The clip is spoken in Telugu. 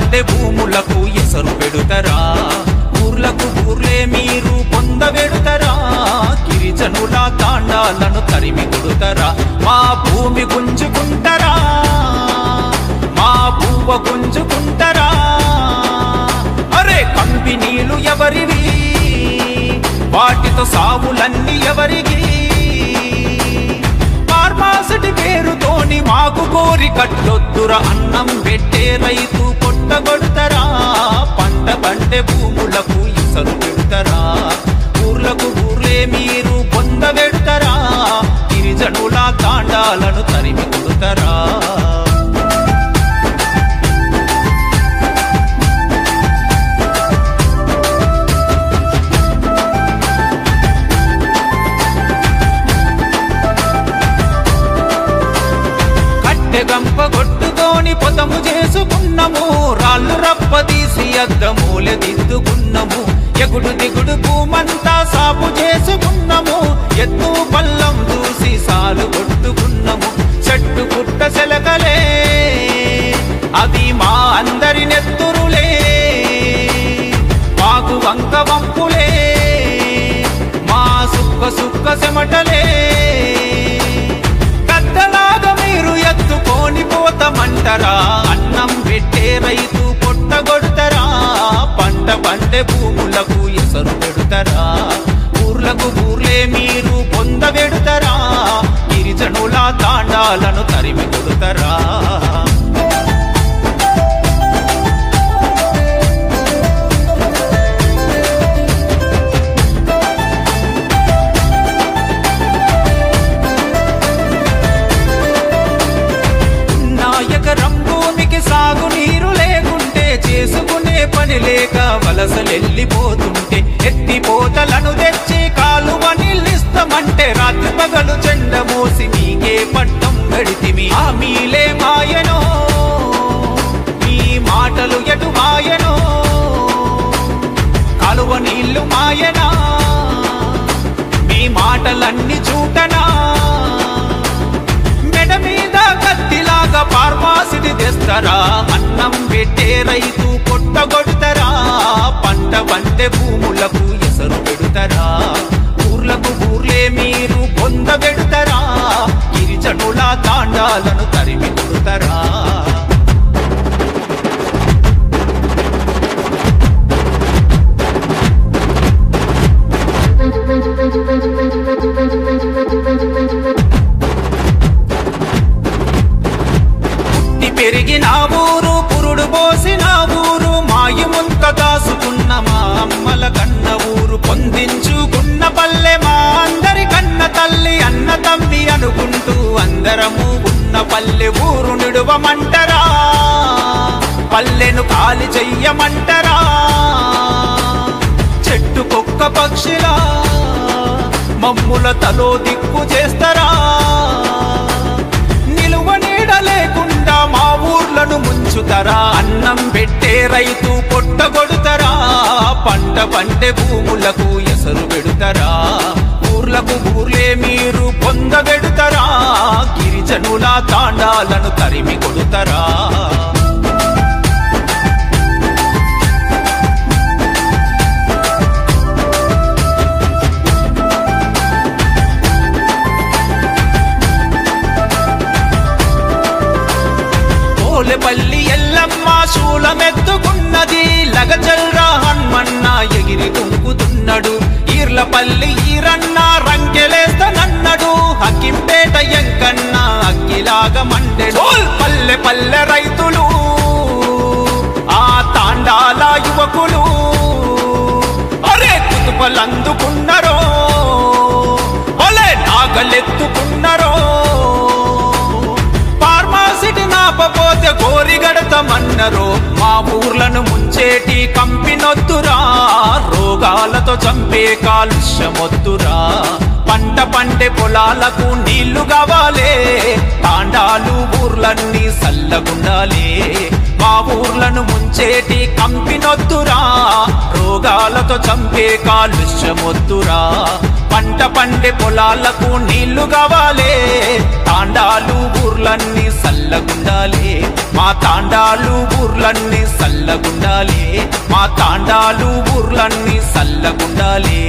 పండే భూములకు ఎసరు పెడుతరా ఊర్లకు ఊర్లే మీరు పొందబెడుతరా గిరిజనుల తాండాలను తరిమి కొడుతరా మా భూమి గుంజుకుంటరా మా భూవ గుంజుకుంటరా అరే కంపెనీలు ఎవరివి వాటితో సావులన్నీ ఎవరికి ఫార్మాసిటీ పేరుతోని మాకు కోరి కట్టొద్దుర అన్నం పెట్టే రైతు పొట్టగొడుతరా పంట పండే భూములకు ఇసరు పెడుతరా ఊర్లకు ఊర్లే మీరు పొందబెడుతరా గిరిజనుల తాండాలను తరిమి కొడుతరా గంప కొట్టుకొని పొతము చేసుకున్నాము రాళ్ళు రప్పదీసి అద్దమూలె దిద్దుకున్నాము ఎగుడు దిగుడు భూమంతా సాపు చేసుకున్నాము ఎత్తు పల్లం చూసి సాలు కొట్టుకున్నాము చెట్టు పుట్ట సెలకలే అది మా అందరి నెత్తురులే మాకు వంక వంపులే మా సుక్క సుక్క చెమటలే ఎత్తుకొని పోతమంటరా అన్నం పెట్టే రైతు పొట్టగొడుతరా పంట పండే భూములకు ఎసరు పెడుతరా ఊర్లకు ఊర్లే మీరు పొందబెడుతరా గిరిజనుల తాండాలను తరిమి కొడుతరా సాగునీరు లేకుంటే చేసుకునే పని లేక వలసలెళ్ళిపోతుంటే ఎత్తిపోతలను తెచ్చి కాలువ నీళ్ళిస్తామంటే రాత్రి పగలు చెండ మోసి మీకే పట్టం గడితిమి ఆ మీలే మాయనో మీ మాటలు ఎటు మాయనో కాలువ నీళ్లు మాయనా మీ మాటలన్నీ చూటనా మెడ మీద కత్తిలాగా ఫార్మాసిటీ తెస్తరా అన్నం పెట్టే రైతు పొట్టగొడుతరా పంట పండే భూములకు ఎసరు పెడుతరా ఊర్లకు ఊర్లే మీరు పొందబెడుతరా గిరిజనుల తాండాలను తరిమి కొడుతరా పెరిగిన ఊరు పురుడు పోసిన ఊరు మాయముంత దాసుకున్న మా అమ్మల కన్న ఊరు పొందించుకున్న పల్లె మా అందరి కన్న తల్లి అన్న తమ్మి అనుకుంటూ అందరము ఉన్న పల్లె ఊరు నిడువమంటరా పల్లెను ఖాళీ చెయ్యమంటరా చెట్టు కుక్క పక్షిలా మమ్ముల తలో దిక్కు చేస్తరా నిలువ నీడ లేకుండా మా ఊర్లను ముంచుతరా అన్నం పెట్టే రైతు పొట్టగొడుతరా పంట పండే భూములకు ఎసరు పెడుతరా ఊర్లకు ఊర్లే మీరు పొందబెడుతరా గిరిజనుల తాండాలను తరిమి కొడుతరా పల్లి ఎల్లమ్మ శూలమెత్తుకున్నది లగచల్రా హన్మన్న ఎగిరి దుంకుతున్నాడు ఈర్లపల్లి ఈరన్న రంకెలేస్తనన్నాడు హకింపేట ఎంకన్న అగ్గిలాగా మండెడు పల్లె పల్లె రైతులు ఆ తాండాల యువకులు అరే కుతుపలందుకున్నారో ఒలే నాగలెత్తుకున్నారో ఫార్మాసిటీ నాపపోతే గోరిగడతామన్నరో మా ఊర్లను ముంచేటి కంపినొద్దురా రోగాలతో చంపే కాలుష్యమొద్దురా పంట పండే పొలాలకు నీళ్లు కావాలే తాండాలు ఊర్లన్నీ సల్లగుండాలే మా ఊర్లను ముంచేటి కంపినొద్దురా రోగాలతో చంపే కాలుష్యమొద్దురా పంట పండే పొలాలకు నీళ్లు కావాలే తాండాలు ఊర్లన్నీ సల్లగుండాలే మా తాండాలు ఊర్లన్నీ సల్లగుండాలే మా తాండాలు ఊర్లన్నీ సల్లగుండాలే